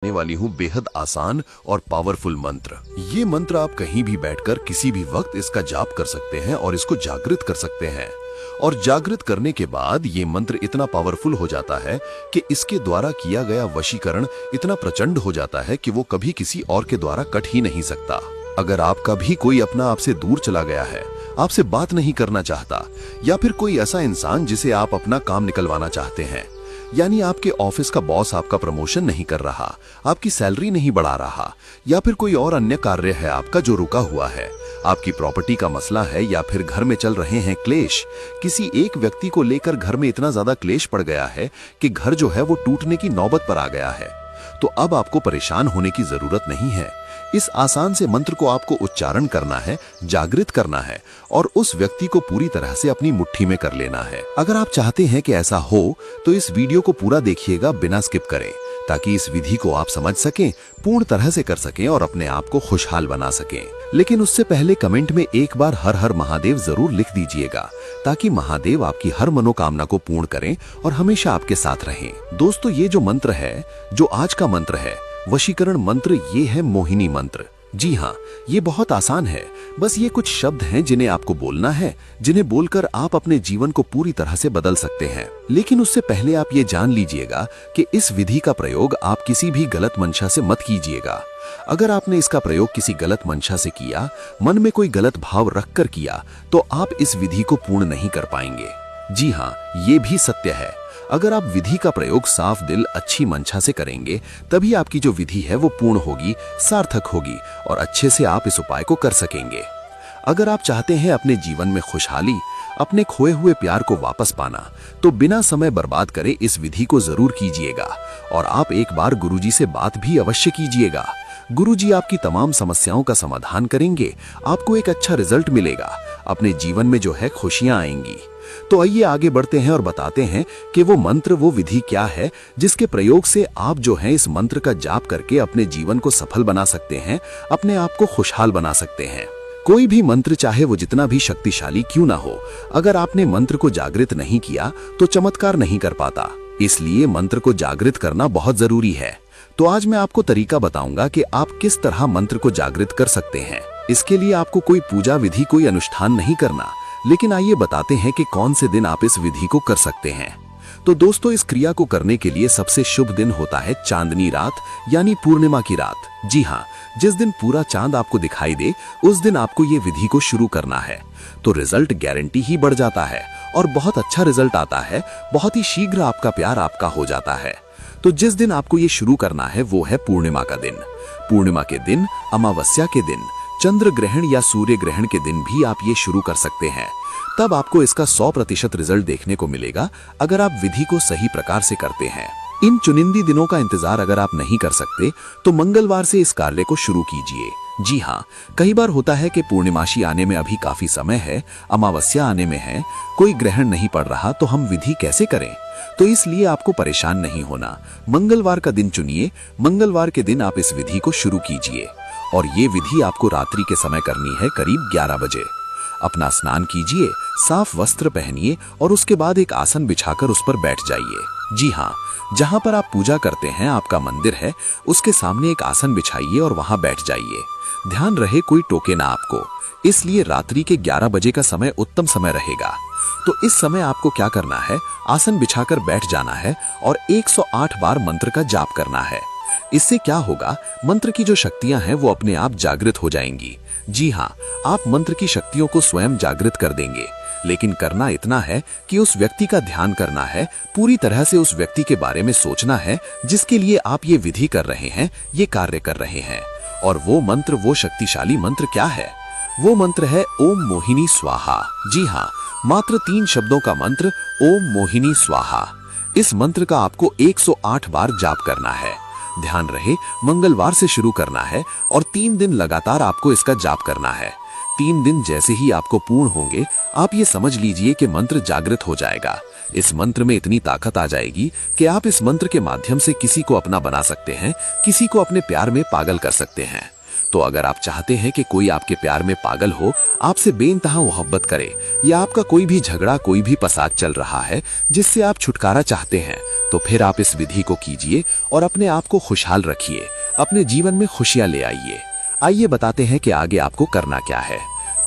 बताने वाली हूँ बेहद आसान और पावरफुल मंत्र। ये मंत्र आप कहीं भी बैठकर किसी भी वक्त इसका जाप कर सकते हैं और इसको जागृत कर सकते हैं। और जागृत करने के बाद ये मंत्र इतना पावरफुल हो जाता है कि इसके द्वारा किया गया वशीकरण इतना प्रचंड हो जाता है कि वो कभी किसी और के द्वारा कट ही नहीं सकता। अगर आपका भी कोई अपना आपसे दूर चला गया है, आपसे बात नहीं करना चाहता, या फिर कोई ऐसा इंसान जिसे आप अपना काम निकलवाना चाहते हैं, यानी आपके ऑफिस का बॉस आपका प्रमोशन नहीं कर रहा, आपकी सैलरी नहीं बढ़ा रहा, या फिर कोई और अन्य कार्य है आपका जो रुका हुआ है, आपकी प्रॉपर्टी का मसला है, या फिर घर में चल रहे हैं क्लेश, किसी एक व्यक्ति को लेकर घर में इतना ज्यादा क्लेश पड़ गया है कि घर जो है वो टूटने की नौबत पर आ गया है, तो अब आपको परेशान होने की जरूरत नहीं है। इस आसान से मंत्र को आपको उच्चारण करना है, जागृत करना है और उस व्यक्ति को पूरी तरह से अपनी मुट्ठी में कर लेना है। अगर आप चाहते हैं कि ऐसा हो तो इस वीडियो को पूरा देखिएगा बिना स्किप करें, ताकि इस विधि को आप समझ सकें, पूर्ण तरह से कर सकें और अपने आप को खुशहाल बना सकें। लेकिन उससे पहले कमेंट में एक बार हर हर महादेव जरूर लिख दीजिएगा, ताकि महादेव आपकी हर मनोकामना को पूर्ण करें और हमेशा आपके साथ रहें। दोस्तों, ये जो मंत्र है, जो आज का मंत्र है, वशीकरण मंत्र, ये है मोहिनी मंत्र। जी हाँ, ये बहुत आसान है। बस ये कुछ शब्द हैं जिन्हें आपको बोलना है, जिन्हें बोलकर आप अपने जीवन को पूरी तरह से बदल सकते हैं। लेकिन उससे पहले आप ये जान लीजिएगा कि इस विधि का प्रयोग आप किसी भी गलत मंशा से मत कीजिएगा। अगर आपने इसका प्रयोग किसी गलत मंशा से किया, मन में कोई गलत भाव रखकर किया, तो आप इस विधि को पूर्ण नहीं कर पाएंगे। जी हाँ, ये भी सत्य है। अगर आप विधि का प्रयोग साफ दिल, अच्छी मंशा से करेंगे, तभी आपकी जो विधि है वो पूर्ण होगी, सार्थक होगी और अच्छे से आप इस उपाय को कर सकेंगे। अगर आप चाहते हैं अपने जीवन में खुशहाली, अपने खोए हुए प्यार को वापस पाना, तो बिना समय बर्बाद करे इस विधि को जरूर कीजिएगा और आप एक बार गुरुजी से बात भी अवश्य कीजिएगा। गुरुजी आपकी तमाम समस्याओं का समाधान करेंगे, आपको एक अच्छा रिजल्ट मिलेगा, अपने जीवन में जो है खुशियां आएंगी। तो आइए आगे बढ़ते हैं और बताते हैं कि वो मंत्र, वो विधि क्या है जिसके प्रयोग से आप जो है इस मंत्र का जाप करके अपने जीवन को सफल बना सकते हैं, अपने आप को खुशहाल बना सकते हैं। कोई भी मंत्र, चाहे वो जितना भी शक्तिशाली क्यों ना हो, अगर आपने मंत्र को जागृत नहीं किया तो चमत्कार नहीं कर पाता। इसलिए मंत्र को जागृत करना बहुत जरूरी है। तो आज मैं आपको तरीका बताऊंगा कि आप किस तरह मंत्र को जागृत कर सकते हैं। इसके लिए आपको कोई पूजा विधि, कोई अनुष्ठान नहीं करना, लेकिन आइए बताते हैं कि कौन से दिन आप इस विधि को कर सकते हैं। तो दोस्तों, इस क्रिया को करने के लिए सबसे शुभ दिन होता है चांदनी रात, यानी पूर्णिमा की रात। जी हाँ, जिस दिन पूरा चांद आपको दिखाई दे, उस दिन आपको ये विधि को शुरू करना है। तो रिजल्ट गारंटी ही बढ़ जाता है और बहुत अच्छा रिजल्ट आता है। बहुत ही शीघ्र आपका प्यार आपका हो जाता है। तो जिस दिन आपको ये शुरू करना है वो है पूर्णिमा का दिन। पूर्णिमा के दिन, अमावस्या के दिन, चंद्र ग्रहण या सूर्य ग्रहण के दिन भी आप ये शुरू कर सकते हैं। तब आपको इसका 100% रिजल्ट देखने को मिलेगा अगर आप विधि को सही प्रकार से करते हैं। इन चुनिंदी दिनों का इंतजार अगर आप नहीं कर सकते तो मंगलवार से इस कार्य को शुरू कीजिए। जी हाँ, कई बार होता है कि पूर्णिमाशी आने में अभी काफी समय है, अमावस्या आने में है, कोई ग्रहण नहीं पड़ रहा, तो हम विधि कैसे करें? तो इसलिए आपको परेशान नहीं होना। मंगलवार का दिन चुनिए, मंगलवार के दिन आप इस विधि को शुरू कीजिए और ये विधि आपको रात्रि के समय करनी है, करीब 11 बजे। अपना स्नान कीजिए, साफ वस्त्र पहनिए और उसके बाद एक आसन बिछाकर उस पर बैठ जाइए। जी हाँ, जहाँ पर आप पूजा करते हैं, आपका मंदिर है, उसके सामने एक आसन बिछाइए और वहाँ बैठ जाइए। ध्यान रहे कोई टोके ना आपको, इसलिए रात्रि के 11 बजे का समय उत्तम समय रहेगा। तो इस समय आपको क्या करना है, आसन बिछाकर बैठ जाना है और 108 बार मंत्र का जाप करना है। इससे क्या होगा, मंत्र की जो शक्तियां हैं वो अपने आप जागृत हो जाएंगी। जी हाँ, आप मंत्र की शक्तियों को स्वयं जागृत कर देंगे। लेकिन करना इतना है कि उस व्यक्ति का ध्यान करना है, पूरी तरह से उस व्यक्ति के बारे में सोचना है जिसके लिए आप ये विधि कर रहे हैं, ये कार्य कर रहे हैं। और वो मंत्र, वो शक्तिशाली मंत्र क्या है? वो मंत्र है ओम मोहिनी स्वाहा। जी हाँ, मात्र 3 शब्दों का मंत्र ओम मोहिनी स्वाहा। इस मंत्र का आपको 108 बार जाप करना है। ध्यान रहे मंगलवार से शुरू करना है और 3 दिन लगातार आपको इसका जाप करना है। 3 दिन जैसे ही आपको पूर्ण होंगे, आप ये समझ लीजिए कि मंत्र जागृत हो जाएगा। इस मंत्र में इतनी ताकत आ जाएगी कि आप इस मंत्र के माध्यम से किसी को अपना बना सकते हैं, किसी को अपने प्यार में पागल कर सकते हैं। तो अगर आप चाहते हैं कि कोई आपके प्यार में पागल हो, आपसे बेइंतहा मोहब्बत करे, या आपका कोई भी झगड़ा, कोई भी फसाद चल रहा है जिससे आप छुटकारा चाहते हैं, तो फिर आप इस विधि को कीजिए और अपने आप को खुशहाल रखिए, अपने जीवन में खुशियां ले आइए। आइए बताते हैं कि आगे आपको करना क्या है।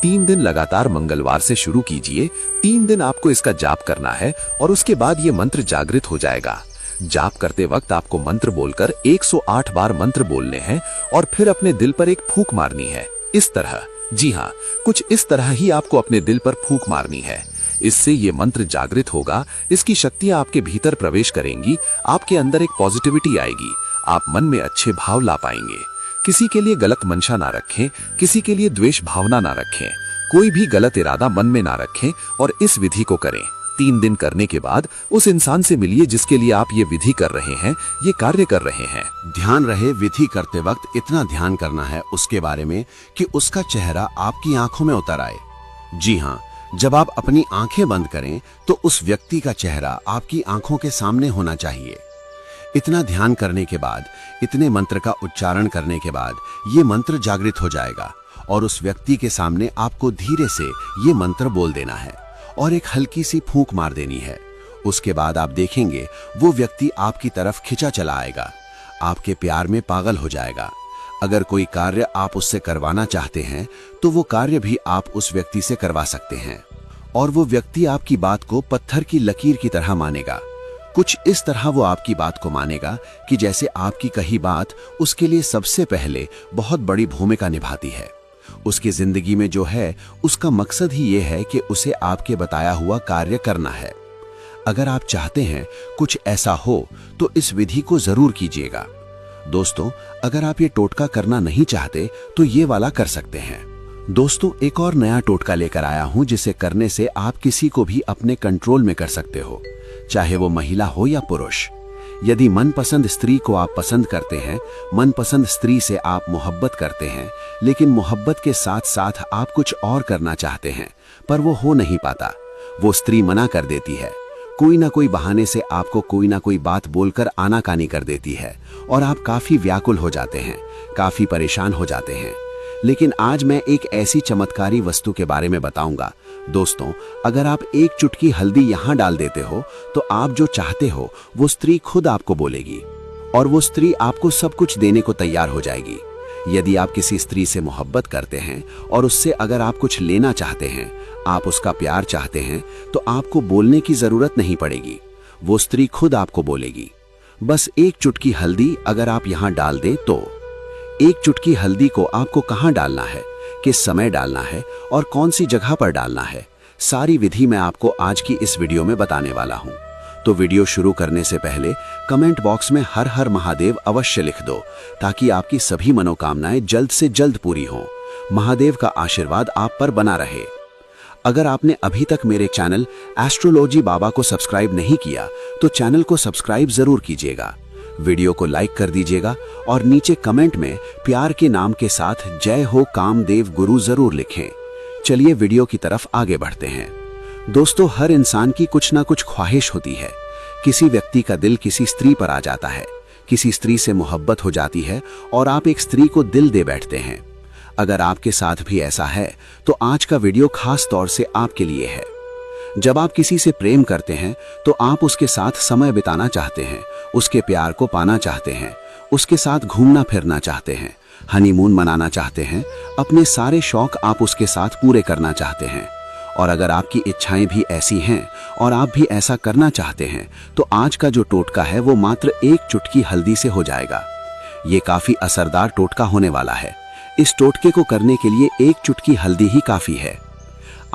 3 दिन लगातार मंगलवार से शुरू कीजिए। 3 दिन आपको इसका जाप करना है और उसके बाद ये मंत्र जागृत हो जाएगा। जाप करते वक्त आपको मंत्र बोलकर 108 बार मंत्र बोलने हैं और फिर अपने दिल पर एक फूंक मारनी है। इस तरह, जी हाँ, कुछ इस तरह ही आपको अपने दिल पर फूंक मारनी है। इससे ये मंत्र जागृत होगा, इसकी शक्तियां आपके भीतर प्रवेश करेंगी, आपके अंदर एक पॉजिटिविटी आएगी, आप मन में अच्छे भाव ला पाएंगे। किसी के लिए गलत मंशा ना रखें, किसी के लिए द्वेष भावना ना रखें, कोई भी गलत इरादा मन में ना रखें और इस विधि को करें। 3 दिन करने के बाद उस इंसान से मिलिए जिसके लिए आप ये विधि कर रहे हैं, ये कार्य कर रहे हैं। ध्यान रहे, विधि करते वक्त इतना ध्यान करना है उसके बारे में कि उसका चेहरा आपकी आंखों में उतर आए। जी हाँ, जब आप अपनी आंखें बंद करें तो उस व्यक्ति का चेहरा आपकी आंखों के सामने होना चाहिए। इतना ध्यान करने के बाद, इतने मंत्र का उच्चारण करने के बाद ये मंत्र जागृत हो जाएगा और उस व्यक्ति के सामने आपको धीरे से ये मंत्र बोल देना है और एक हल्की सी फूंक मार देनी है। उसके बाद आप देखेंगे वो व्यक्ति आपकी तरफ खिंचा चला आएगा, आपके प्यार में पागल हो जाएगा। अगर कोई कार्य आप उससे करवाना चाहते हैं तो वो कार्य भी आप उस व्यक्ति से करवा सकते हैं और वो व्यक्ति आपकी बात को पत्थर की लकीर की तरह मानेगा। कुछ इस तरह वो आपकी बात को मानेगा कि जैसे आपकी कही बात उसके लिए सबसे पहले बहुत बड़ी भूमिका निभाती है। उसकी जिंदगी में जो है उसका मकसद ही ये है कि उसे आपके बताया हुआ कार्य करना है। अगर आप चाहते हैं कुछ ऐसा हो तो इस विधि को जरूर कीजिएगा। दोस्तों, अगर आप ये टोटका करना नहीं चाहते तो ये वाला कर सकते हैं। दोस्तों, एक और नया टोटका लेकर आया हूं जिसे करने से आप किसी को भी अपने कंट्रोल में कर सकते हो, चाहे वो महिला हो या पुरुष। यदि मनपसंद स्त्री को आप पसंद करते हैं, मनपसंद स्त्री से आप मोहब्बत करते हैं, लेकिन मोहब्बत के साथ साथ आप कुछ और करना चाहते हैं पर वो हो नहीं पाता, वो स्त्री मना कर देती है, कोई ना कोई बहाने से आपको कोई ना कोई बात बोलकर आनाकानी कर देती है और आप काफी व्याकुल हो जाते हैं, काफी परेशान हो जाते हैं। लेकिन आज मैं एक ऐसी चमत्कारी वस्तु के बारे में बताऊंगा। दोस्तों, अगर आप एक चुटकी हल्दी यहां डाल देते हो तो आप जो चाहते हो वो स्त्री खुद आपको बोलेगी और वो स्त्री आपको सब कुछ देने को तैयार हो जाएगी। यदि आप किसी स्त्री से मोहब्बत करते हैं और उससे अगर आप कुछ लेना चाहते हैं, आप उसका प्यार चाहते हैं, तो आपको बोलने की जरूरत नहीं पड़ेगी, वो स्त्री खुद आपको बोलेगी। बस एक चुटकी हल्दी अगर आप यहां डाल दें तो एक चुटकी हल्दी को आपको कहां डालना है, किस समय डालना है और कौन सी जगह पर डालना है, सारी विधि मैं आपको आज की इस वीडियो में बताने वाला हूं। तो वीडियो शुरू करने से पहले कमेंट बॉक्स में हर हर महादेव अवश्य लिख दो ताकि आपकी सभी मनोकामनाएं जल्द से जल्द पूरी हों। महादेव का आशीर्वाद आप पर बना रहे। अगर आपने अभी तक मेरे चैनल एस्ट्रोलॉजी बाबा को सब्सक्राइब नहीं किया तो चैनल को सब्सक्राइब जरूर कीजिएगा, वीडियो को लाइक कर दीजिएगा और नीचे कमेंट में प्यार के नाम के साथ जय हो कामदेव गुरु जरूर लिखें। चलिए वीडियो की तरफ आगे बढ़ते हैं। दोस्तों, हर इंसान की कुछ ना कुछ ख्वाहिश होती है। किसी व्यक्ति का दिल किसी स्त्री पर आ जाता है, किसी स्त्री से मोहब्बत हो जाती है और आप एक स्त्री को दिल दे बैठते हैं। अगर आपके साथ भी ऐसा है तो आज का वीडियो खास तौर से आपके लिए है। जब आप किसी से प्रेम करते हैं तो आप उसके साथ समय बिताना चाहते हैं, उसके प्यार को पाना चाहते हैं, उसके साथ घूमना फिरना चाहते हैं, हनीमून मनाना चाहते हैं, अपने सारे शौक आप उसके साथ पूरे करना चाहते हैं। और अगर आपकी इच्छाएं भी ऐसी हैं और आप भी ऐसा करना चाहते हैं तो आज का जो टोटका है वो मात्र एक चुटकी हल्दी से हो जाएगा। ये काफी असरदार टोटका होने वाला है। इस टोटके को करने के लिए एक चुटकी हल्दी ही काफी है।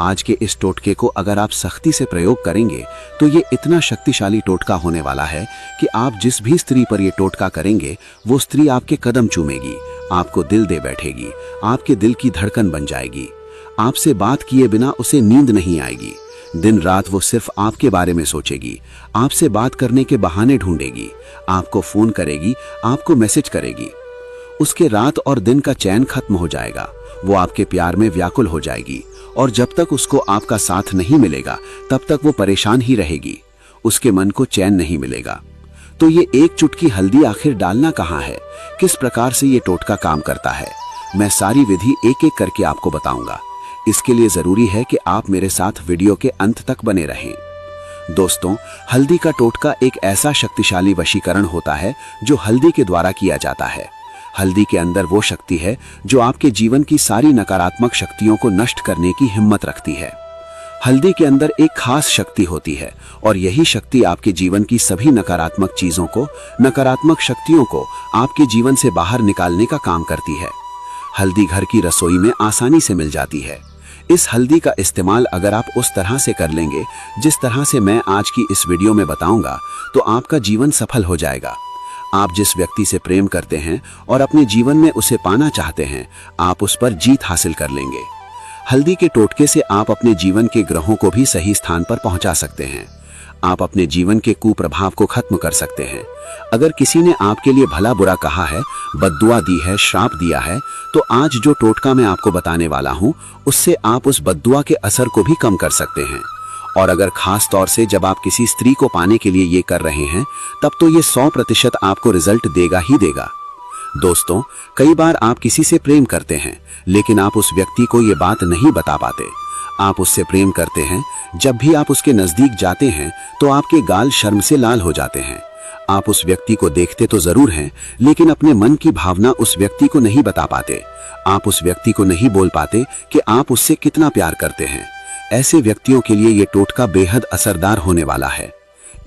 आज के इस टोटके को अगर आप सख्ती से प्रयोग करेंगे तो ये इतना शक्तिशाली टोटका होने वाला है कि आप जिस भी स्त्री पर ये टोटका करेंगे वो स्त्री आपके कदम चूमेगी, आपको दिल दे बैठेगी, आपके दिल की धड़कन बन जाएगी। आपसे बात किए बिना उसे नींद नहीं आएगी। दिन रात वो सिर्फ आपके बारे में सोचेगी, आपसे बात करने के बहाने ढूंढेगी, आपको फोन करेगी, आपको मैसेज करेगी। उसके रात और दिन का चैन खत्म हो जाएगा, वो आपके प्यार में व्याकुल हो जाएगी और जब तक उसको आपका साथ नहीं मिलेगा तब तक वो परेशान ही रहेगी, उसके मन को चैन नहीं मिलेगा। तो ये एक चुटकी हल्दी आखिर डालना कहाँ है, किस प्रकार से ये टोटका काम करता है, मैं सारी विधि एक एक करके आपको बताऊंगा। इसके लिए जरूरी है कि आप मेरे साथ वीडियो के अंत तक बने रहें। दोस्तों, हल्दी का टोटका एक ऐसा शक्तिशाली वशीकरण होता है जो हल्दी के द्वारा किया जाता है। हल्दी के अंदर वो शक्ति है जो आपके जीवन की सारी नकारात्मक शक्तियों को नष्ट करने की हिम्मत रखती है। हल्दी के अंदर एक खास शक्ति होती है और यही शक्ति आपके जीवन की सभी नकारात्मक चीजों को, नकारात्मक शक्तियों को आपके जीवन से बाहर निकालने का काम करती है। हल्दी घर की रसोई में आसानी से मिल जाती है। इस हल्दी का इस्तेमाल अगर आप उस तरह से कर लेंगे जिस तरह से मैं आज की इस वीडियो में बताऊंगा, तो आपका जीवन सफल हो जाएगा। आप जिस व्यक्ति से प्रेम करते हैं और अपने जीवन में उसे पाना चाहते हैं, आप उस पर जीत हासिल कर लेंगे। हल्दी के टोटके से आप अपने जीवन के ग्रहों को भी सही स्थान पर पहुंचा सकते हैं। आप अपने जीवन के कुप्रभाव को खत्म कर सकते हैं। अगर किसी ने आपके लिए भला बुरा कहा है, बद्दुआ दी है, श्राप दिया है, तो आज जो टोटका मैं आपको बताने वाला हूं, उससे आप उस बद्दुआ के असर को भी कम कर सकते हैं। और अगर खास तौर से जब आप किसी स्त्री को पाने के लिए ये कर रहे हैं, तब तो ये 100% आपको रिजल्ट देगा ही देगा। दोस्तों, कई बार आप किसी से प्रेम करते हैं, लेकिन आप उस व्यक्ति को ये बात नहीं बता पाते। आप उससे प्रेम करते हैं, जब भी आप उसके नजदीक जाते हैं तो आपके गाल शर्म से लाल हो जाते हैं। आप उस व्यक्ति को देखते तो जरूर हैं, लेकिन अपने मन की भावना उस व्यक्ति को नहीं बता पाते। आप उस व्यक्ति को नहीं बोल पाते कि आप उससे कितना प्यार करते हैं। ऐसे व्यक्तियों के लिए ये टोटका बेहद असरदार होने वाला है।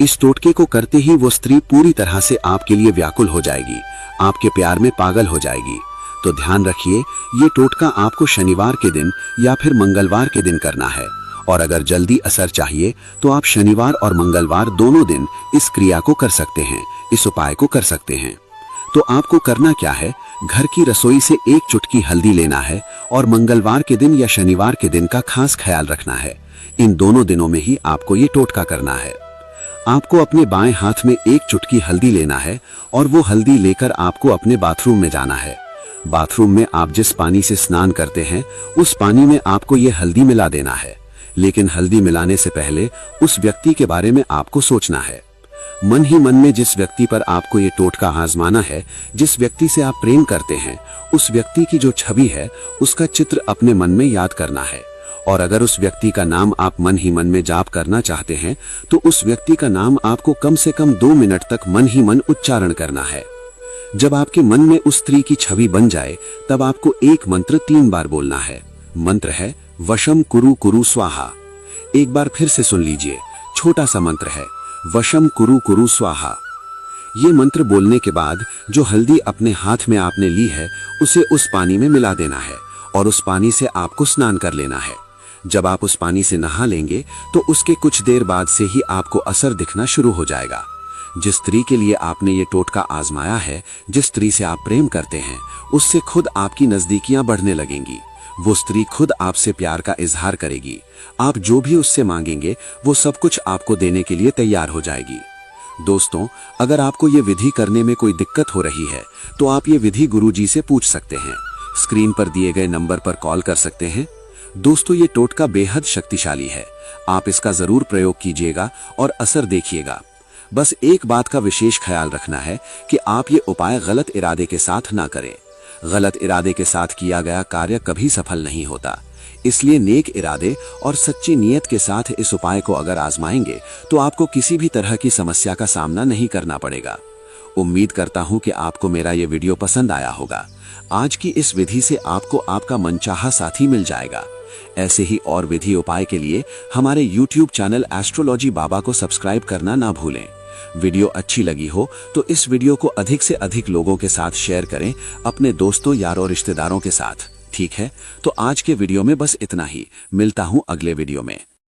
इस टोटके को करते ही वो स्त्री पूरी तरह से आपके लिए व्याकुल हो जाएगी, आपके प्यार में पागल हो जाएगी। तो ध्यान रखिए, ये टोटका आपको शनिवार के दिन या फिर मंगलवार के दिन करना है। और अगर जल्दी असर चाहिए तो आप शनिवार और मंगलवार दोनों दिन इस क्रिया को कर सकते हैं, इस उपाय को कर सकते हैं। तो आपको करना क्या है, घर की रसोई से एक चुटकी हल्दी लेना है और मंगलवार के दिन या शनिवार के दिन का खास ख्याल रखना है। इन दोनों दिनों में ही आपको ये टोटका करना है। आपको अपने बाएं हाथ में एक चुटकी हल्दी लेना है और वो हल्दी लेकर आपको अपने बाथरूम में जाना है। बाथरूम में आप जिस पानी से स्नान करते हैं, उस पानी में आपको ये हल्दी मिला देना है। लेकिन हल्दी मिलाने से पहले उस व्यक्ति के बारे में आपको सोचना है। मन ही मन में जिस व्यक्ति पर आपको ये टोटका आजमाना है, जिस व्यक्ति से आप प्रेम करते हैं, उस व्यक्ति की जो छवि है, उसका चित्र अपने मन में याद करना है। और अगर उस व्यक्ति का नाम आप मन ही मन में जाप करना चाहते हैं, तो उस व्यक्ति का नाम आपको कम से कम 2 मिनट तक मन ही मन उच्चारण करना है। जब आपके मन में उस स्त्री की छवि बन जाए, तब आपको एक मंत्र 3 बार बोलना है। मंत्र है वशम कुरु कुरु स्वाहा। एक बार फिर से सुन लीजिए, छोटा सा मंत्र है, वशम कुरु कुरु स्वाहा। ये मंत्र बोलने के बाद जो हल्दी अपने हाथ में आपने ली है, उसे उस पानी में मिला देना है और उस पानी से आपको स्नान कर लेना है। जब आप उस पानी से नहा लेंगे तो उसके कुछ देर बाद से ही आपको असर दिखना शुरू हो जाएगा। जिस स्त्री के लिए आपने ये टोटका आजमाया है, जिस स्त्री से आप प्रेम करते हैं, उससे खुद आपकी नजदीकियां बढ़ने लगेंगी। वो स्त्री खुद आपसे प्यार का इजहार करेगी। आप जो भी उससे मांगेंगे, वो सब कुछ आपको देने के लिए तैयार हो जाएगी। दोस्तों, अगर आपको ये विधि करने में कोई दिक्कत हो रही है, तो आप ये विधि गुरुजी से पूछ सकते हैं। स्क्रीन पर दिए गए नंबर पर कॉल कर सकते हैं। दोस्तों, ये टोटका बेहद शक्तिशाली है। आप इसका जरूर प्रयोग कीजिएगा और असर देखिएगा। बस एक बात का विशेष ख्याल रखना है कि आप ये उपाय गलत इरादे के साथ ना करें। गलत इरादे के साथ किया गया कार्य कभी सफल नहीं होता। इसलिए नेक इरादे और सच्ची नीयत के साथ इस उपाय को अगर आजमाएंगे, तो आपको किसी भी तरह की समस्या का सामना नहीं करना पड़ेगा। उम्मीद करता हूं कि आपको मेरा ये वीडियो पसंद आया होगा। आज की इस विधि से आपको आपका मनचाहा साथी मिल जाएगा। ऐसे ही और विधि उपाय के लिए हमारे YouTube चैनल एस्ट्रोलॉजी बाबा को सब्सक्राइब करना ना भूलें। वीडियो अच्छी लगी हो तो इस वीडियो को अधिक से अधिक लोगों के साथ शेयर करें, अपने दोस्तों, यारों, रिश्तेदारों के साथ। ठीक है, तो आज के वीडियो में बस इतना ही। मिलता हूं अगले वीडियो में।